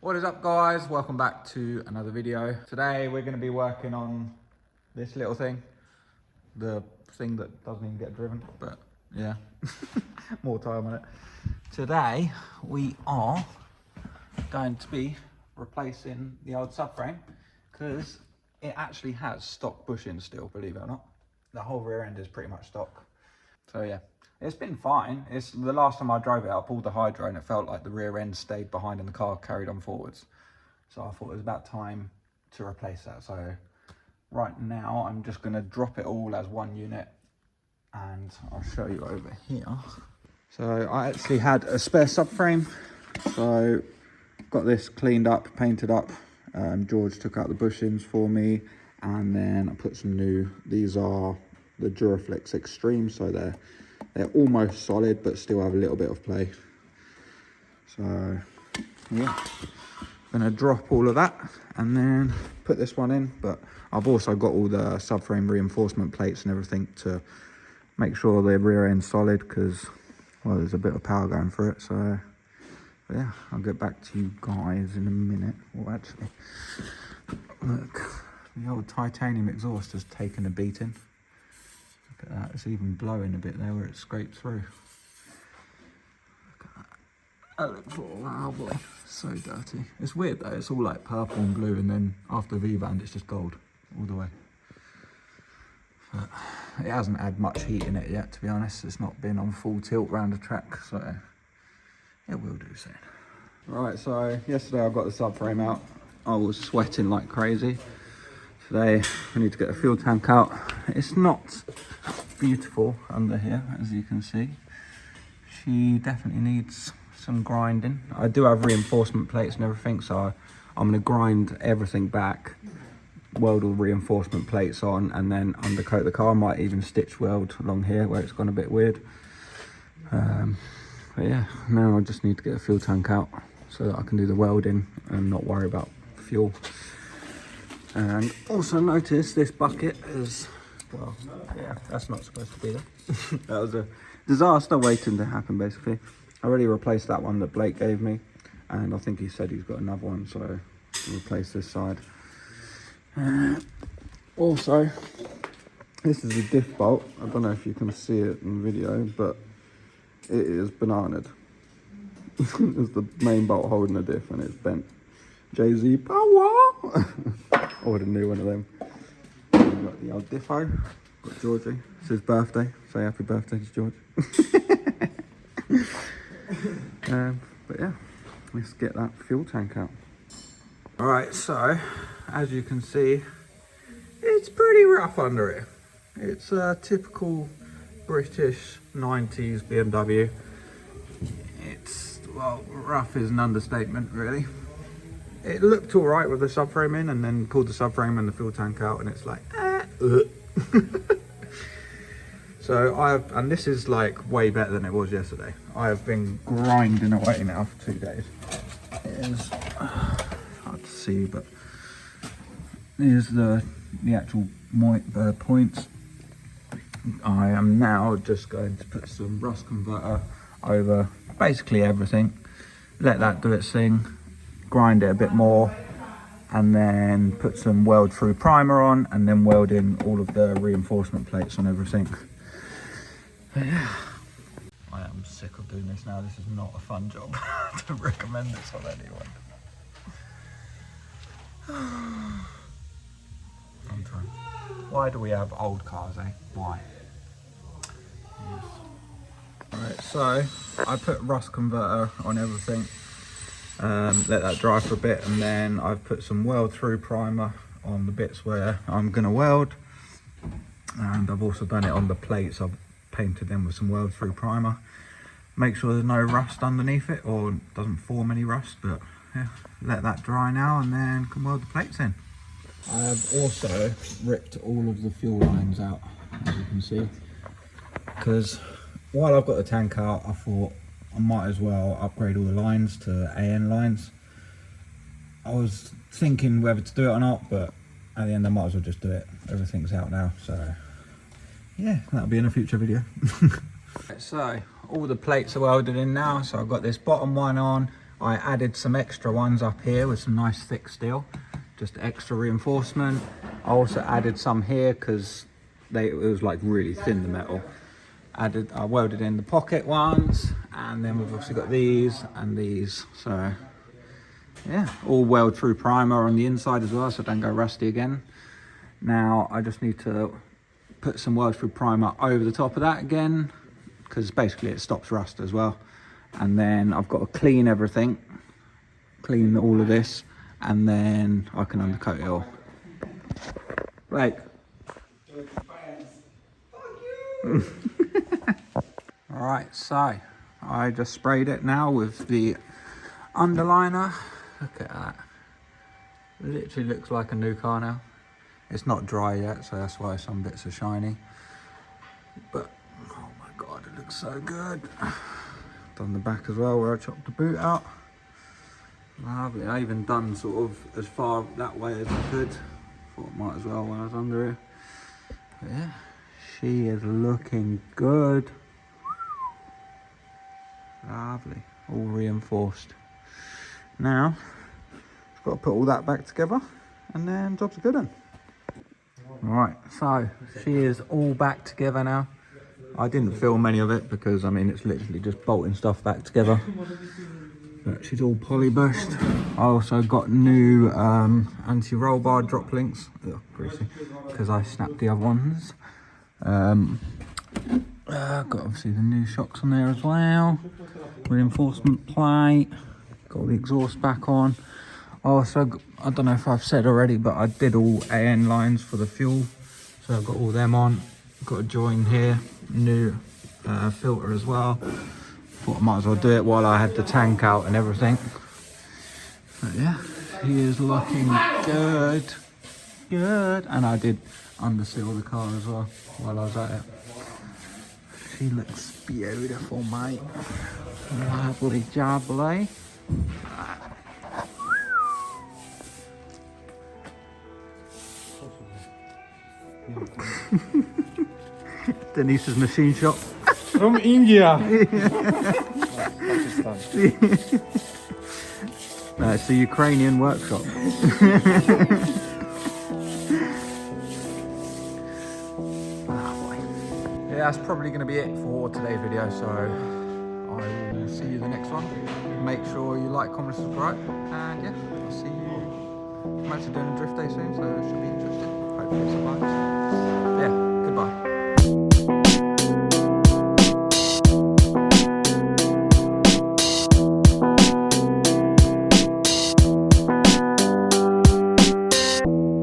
What is up, guys? Welcome back to another video. Today we're going to be working on this little thing, the thing that doesn't even get driven, but yeah, more time on it. Today we are going to be replacing the old subframe because it actually has stock bushings still, believe it or not. The whole rear end is pretty much stock. So yeah, it's been fine. It's the last time I drove it, I pulled the hydro and it felt like the rear end stayed behind and the car carried on forwards. So I thought it was about time to replace that. So right now I'm just going to drop it all as one unit and I'll show you over here. So I actually had a spare subframe. So got this cleaned up, painted up. George took out the bushings for me and then I put some new, these are the Duraflex Extreme, so they're almost solid but still have a little bit of play. So yeah, gonna drop all of that and then put this one in, but I've also got all the subframe reinforcement plates and everything to make sure the rear end's solid because, well, there's a bit of power going through it. So yeah, I'll get back to you guys in a minute. Well, actually, look, the old titanium exhaust has taken a beating. Look at that, it's even blowing a bit there where it scraped through. Look at that. That looks all lovely. So dirty. It's weird though, it's all like purple and blue, and then after V-band it's just gold all the way. But it hasn't had much heat in it yet, to be honest. It's not been on full tilt round the track, so it will do soon. Right, so yesterday I got the subframe out. I was sweating like crazy. Today we need to get the fuel tank out. It's not beautiful under here, as you can see. She definitely needs some grinding. I do have reinforcement plates and everything, so I'm going to grind everything back, weld all the reinforcement plates on, and then undercoat the car. I might even stitch weld along here where it's gone a bit weird. But yeah, now I just need to get a fuel tank out so that I can do the welding and not worry about fuel. And also notice this bucket is, well, yeah, that's not supposed to be there. That was a disaster waiting to happen, basically. I already replaced that one that Blake gave me, and I think he said he's got another one, so I'll replace this side. Also, this is a diff bolt. I don't know if you can see it in video, but it is bananaed. It's the main bolt holding the diff and it's bent. Jay-Z power! Ordered a new one of them. We've got the old diffo. Got Georgie. It's his birthday. Say happy birthday to George. But yeah, let's get that fuel tank out. Alright, so as you can see, it's pretty rough under it. It's a typical British 90s BMW. It's, well, rough is an understatement, really. It looked all right with the subframe in, and then pulled the subframe and the fuel tank out, and it's like, So and this is like way better than it was yesterday. I have been grinding away now for 2 days. It is hard to see, but here's the actual points. I am now just going to put some rust converter over basically everything, let that do its thing, grind it a bit more, and then put some weld through primer on, and then weld in all of the reinforcement plates on everything. But yeah, I am sick of doing this now. This is not a fun job to recommend this on anyone. Sometimes. Why do we have old cars, eh? Why? Yes. Alright, so I put rust converter on everything, let that dry for a bit, and then I've put some weld through primer on the bits where I'm going to weld, and I've also done it on the plates. I've painted them with some weld through primer. Make sure there's no rust underneath it, or doesn't form any rust, but yeah, let that dry now and then can weld the plates in. I have also ripped all of the fuel lines out, as you can see, because while I've got the tank out, I thought I might as well upgrade all the lines to AN lines. I was thinking whether to do it or not, but at the end I might as well just do it. Everything's out now, so yeah, that'll be in a future video. So all the plates are welded in now, so I've got this bottom one on, I added some extra ones up here with some nice thick steel, just extra reinforcement. I also added some here because it was like really thin, the metal. I welded in the pocket ones, and then we've also got these and these. So yeah, all weld through primer on the inside as well, so don't go rusty again. Now I just need to put some weld through primer over the top of that again, because basically it stops rust as well. And then I've got to clean everything, clean all of this, and then I can undercoat it all. Blake. Alright, so I just sprayed it now with the underliner. Look at that. It literally looks like a new car now. It's not dry yet, so that's why some bits are shiny. But oh my god, it looks so good. Done the back as well, where I chopped the boot out. Lovely. I even done sort of as far that way as I could. Thought I might as well when I was under here. But yeah, she is looking good. Lovely. All reinforced. Now, just got to put all that back together, and then job's a good one. Right, so she is all back together now. I didn't film any of it because I mean it's literally just bolting stuff back together. But she's all polybushed. I also got new anti-roll bar drop links. Ugh, greasy, because I snapped the other ones. Got obviously the new shocks on there as well. Reinforcement plate. Got the exhaust back on. Also, I don't know if I've said already, but I did all AN lines for the fuel. So I've got all them on. Got a join here, new filter as well. Thought I might as well do it while I had the tank out and everything. But yeah, she is looking good. Good. And I did underseal the car as well while I was at it. She looks beautiful, mate. Lovely jubbly. Denise's machine shop. From India. No, it's the Ukrainian workshop. Yeah, that's probably going to be it for today's video, so I will see you in the next one. Make sure you like, comment, subscribe, and yeah, I'll see you. I'm actually doing a drift day soon, so it should be interesting. Hopefully it survives. Yeah, goodbye.